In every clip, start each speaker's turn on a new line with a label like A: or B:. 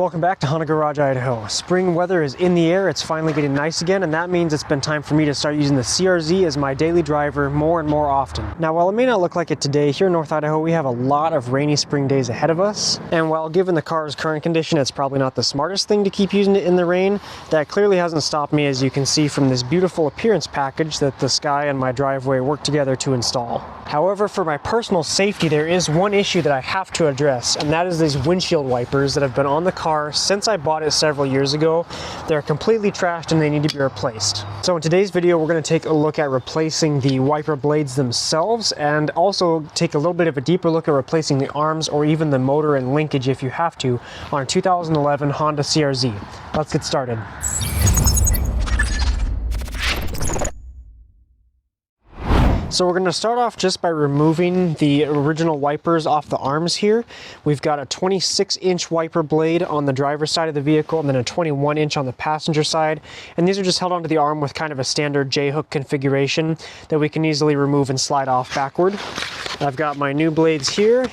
A: Welcome back to Honda Garage, Idaho. Spring weather is in the air, it's finally getting nice again, and that means it's been time for me to start using the CRZ as my daily driver more and more often. Now, while it may not look like it today, here in North Idaho we have a lot of rainy spring days ahead of us, and while given the car's current condition, it's probably not the smartest thing to keep using it in the rain, that clearly hasn't stopped me, as you can see from this beautiful appearance package that the sky and my driveway work together to install. However, for my personal safety, there is one issue that I have to address, and that is these windshield wipers that have been on the car since I bought it several years ago. They're completely trashed and they need to be replaced. So in today's video, we're going to take a look at replacing the wiper blades themselves, and also take a little bit of a deeper look at replacing the arms or even the motor and linkage if you have to on a 2011 Honda CRZ. Let's get started. So we're going to start off just by removing the original wipers off the arms here. We've got a 26-inch wiper blade on the driver's side of the vehicle and then a 21-inch on the passenger side. And these are just held onto the arm with kind of a standard J-hook configuration that we can easily remove and slide off backward. I've got my new blades here.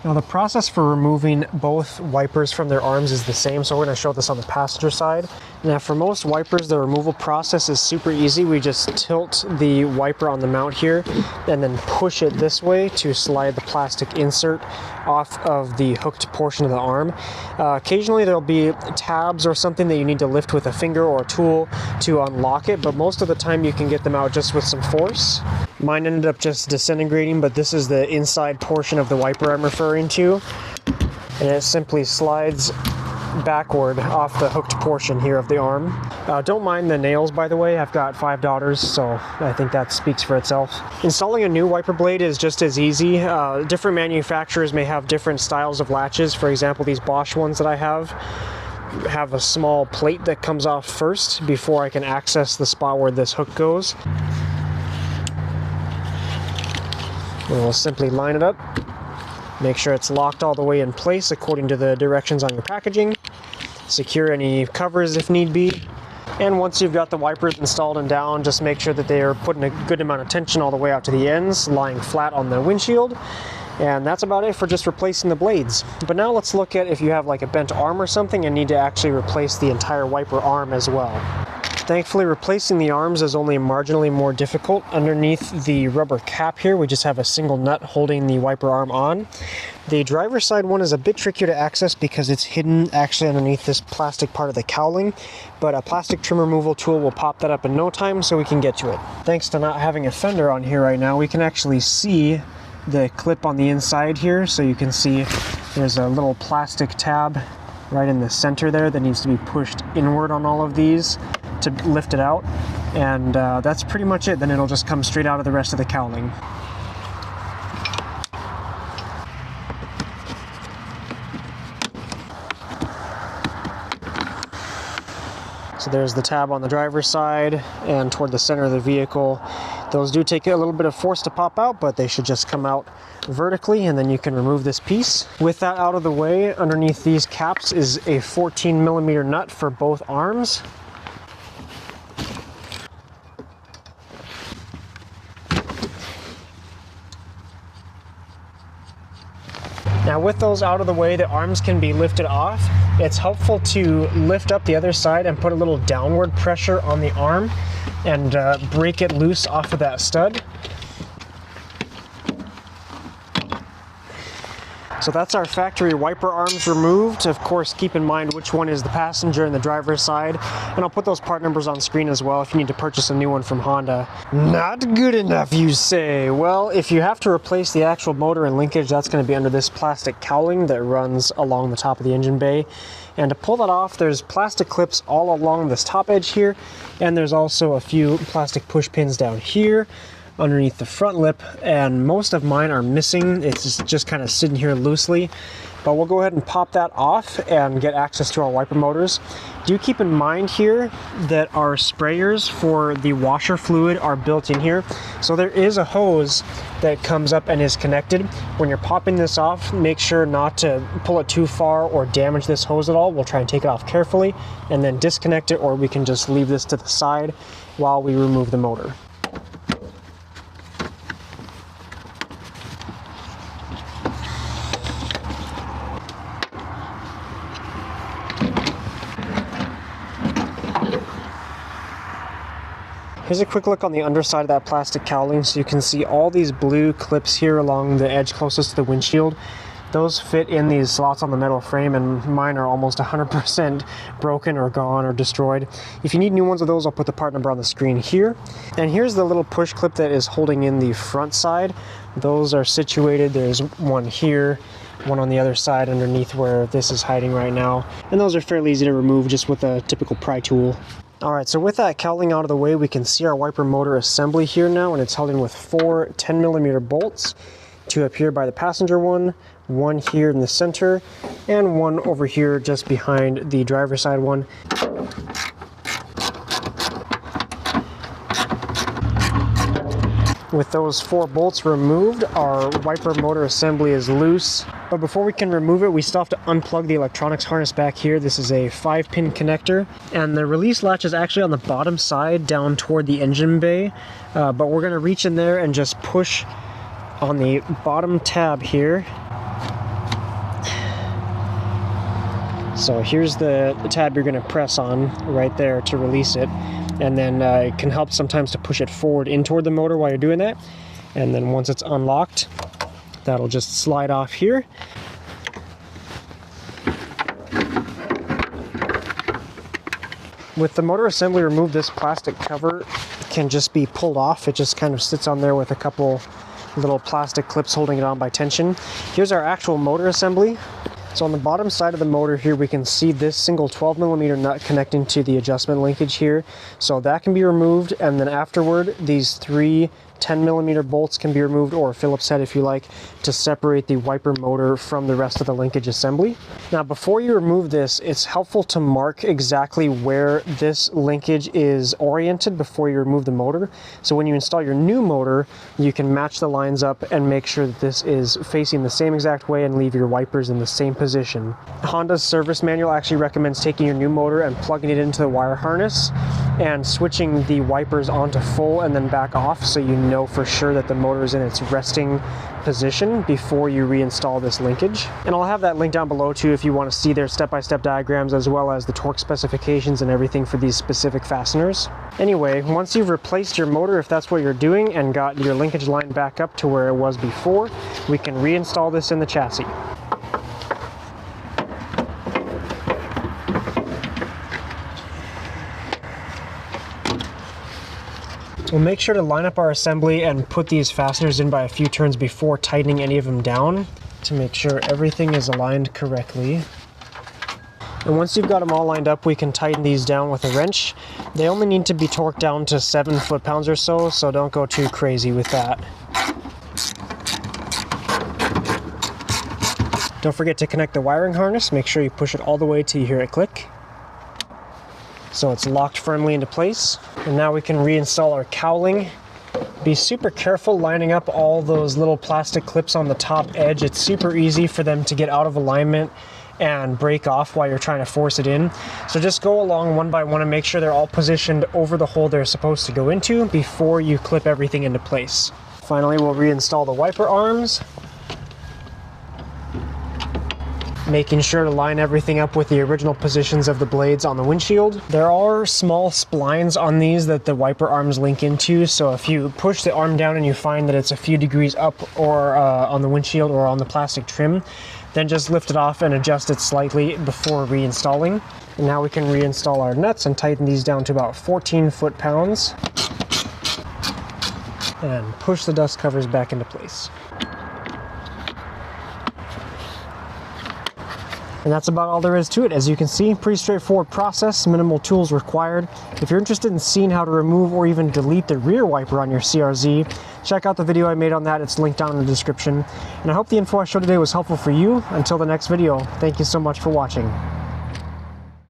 A: Now the process for removing both wipers from their arms is the same, so we're going to show this on the passenger side. Now for most wipers, the removal process is super easy. We just tilt the wiper on the mount here and then push it this way to slide the plastic insert off of the hooked portion of the arm. Occasionally there'll be tabs or something that you need to lift with a finger or a tool to unlock it, but most of the time you can get them out just with some force. Mine ended up just disintegrating, but this is the inside portion of the wiper I'm referring to, and it simply slides backward off the hooked portion here of the arm. Don't mind the nails, by the way. I've got 5 daughters, so I think that speaks for itself. Installing a new wiper blade is just as easy. Different manufacturers may have different styles of latches. For example, these Bosch ones that I have a small plate that comes off first before I can access the spot where this hook goes. We'll simply line it up, make sure it's locked all the way in place according to the directions on your packaging, secure any covers if need be, and once you've got the wipers installed and down, just make sure that they are putting a good amount of tension all the way out to the ends, lying flat on the windshield. And that's about it for just replacing the blades. But now let's look at if you have like a bent arm or something and need to actually replace the entire wiper arm as well. Thankfully, replacing the arms is only marginally more difficult. Underneath the rubber cap here, we just have a single nut holding the wiper arm on. The driver's side one is a bit trickier to access because it's hidden actually underneath this plastic part of the cowling, but a plastic trim removal tool will pop that up in no time so we can get to it. Thanks to not having a fender on here right now, we can actually see the clip on the inside here, so you can see there's a little plastic tab right in the center there that needs to be pushed inward on all of these to lift it out, and that's pretty much it. Then it'll just come straight out of the rest of the cowling. So there's the tab on the driver's side and toward the center of the vehicle. Those do take a little bit of force to pop out, but they should just come out vertically, and then you can remove this piece. With that out of the way, underneath these caps is a 14mm nut for both arms. Now with those out of the way, the arms can be lifted off. It's helpful to lift up the other side and put a little downward pressure on the arm and break it loose off of that stud. So that's our factory wiper arms removed. Of course, keep in mind which one is the passenger and the driver's side. And I'll put those part numbers on screen as well if you need to purchase a new one from Honda. Not good enough, you say? Well, if you have to replace the actual motor and linkage, that's going to be under this plastic cowling that runs along the top of the engine bay. And to pull that off, there's plastic clips all along this top edge here. And there's also a few plastic push pins down here underneath the front lip, and most of mine are missing. It's just kind of sitting here loosely, but we'll go ahead and pop that off and get access to our wiper motors. Do keep in mind here that our sprayers for the washer fluid are built in here, so there is a hose that comes up and is connected. When you're popping this off, make sure not to pull it too far or damage this hose at all. We'll try and take it off carefully and then disconnect it, or we can just leave this to the side while we remove the motor. Here's a quick look on the underside of that plastic cowling, so you can see all these blue clips here along the edge closest to the windshield. Those fit in these slots on the metal frame, and mine are almost 100% broken or gone or destroyed. If you need new ones of those, I'll put the part number on the screen here. And here's the little push clip that is holding in the front side. Those are situated, there's one here, one on the other side underneath where this is hiding right now. And those are fairly easy to remove just with a typical pry tool. Alright, so with that cowling out of the way, we can see our wiper motor assembly here now, and it's held in with 4 10mm bolts. 2 up here by the passenger one here in the center, and one over here just behind the driver's side one. With those 4 bolts removed, our wiper motor assembly is loose. But before we can remove it, we still have to unplug the electronics harness back here. This is a 5-pin connector, and the release latch is actually on the bottom side down toward the engine bay. But we're going to reach in there and just push on the bottom tab here. So here's the tab you're going to press on right there to release it. And then it can help sometimes to push it forward in toward the motor while you're doing that. And then once it's unlocked, that'll just slide off here. With the motor assembly removed, this plastic cover can just be pulled off. It just kind of sits on there with a couple little plastic clips holding it on by tension. Here's our actual motor assembly. So on the bottom side of the motor here, we can see this single 12mm nut connecting to the adjustment linkage here. So that can be removed, and then afterward, these 3 10mm bolts can be removed, or a Phillips head if you like, to separate the wiper motor from the rest of the linkage assembly. Now before you remove this, it's helpful to mark exactly where this linkage is oriented before you remove the motor. So when you install your new motor, you can match the lines up and make sure that this is facing the same exact way and leave your wipers in the same position. Honda's service manual actually recommends taking your new motor and plugging it into the wire harness and switching the wipers onto full and then back off, so you know for sure that the motor is in its resting position before you reinstall this linkage. And I'll have that link down below too if you want to see their step-by-step diagrams as well as the torque specifications and everything for these specific fasteners. Anyway, once you've replaced your motor, if that's what you're doing, and got your linkage line back up to where it was before, we can reinstall this in the chassis. We'll make sure to line up our assembly and put these fasteners in by a few turns before tightening any of them down to make sure everything is aligned correctly. And once you've got them all lined up, we can tighten these down with a wrench. They only need to be torqued down to 7 foot-pounds or so, so don't go too crazy with that. Don't forget to connect the wiring harness. Make sure you push it all the way till you hear it click, so it's locked firmly into place. And now we can reinstall our cowling. Be super careful lining up all those little plastic clips on the top edge. It's super easy for them to get out of alignment and break off while you're trying to force it in. So just go along one by one and make sure they're all positioned over the hole they're supposed to go into before you clip everything into place. Finally, we'll reinstall the wiper arms, making sure to line everything up with the original positions of the blades on the windshield. There are small splines on these that the wiper arms link into, so if you push the arm down and you find that it's a few degrees up or on the windshield or on the plastic trim, then just lift it off and adjust it slightly before reinstalling. And now we can reinstall our nuts and tighten these down to about 14 foot-pounds and push the dust covers back into place. And that's about all there is to it. As you can see, pretty straightforward process, minimal tools required. If you're interested in seeing how to remove or even delete the rear wiper on your CRZ, check out the video I made on that. It's linked down in the description. And I hope the info I showed today was helpful for you. Until the next video, thank you so much for watching.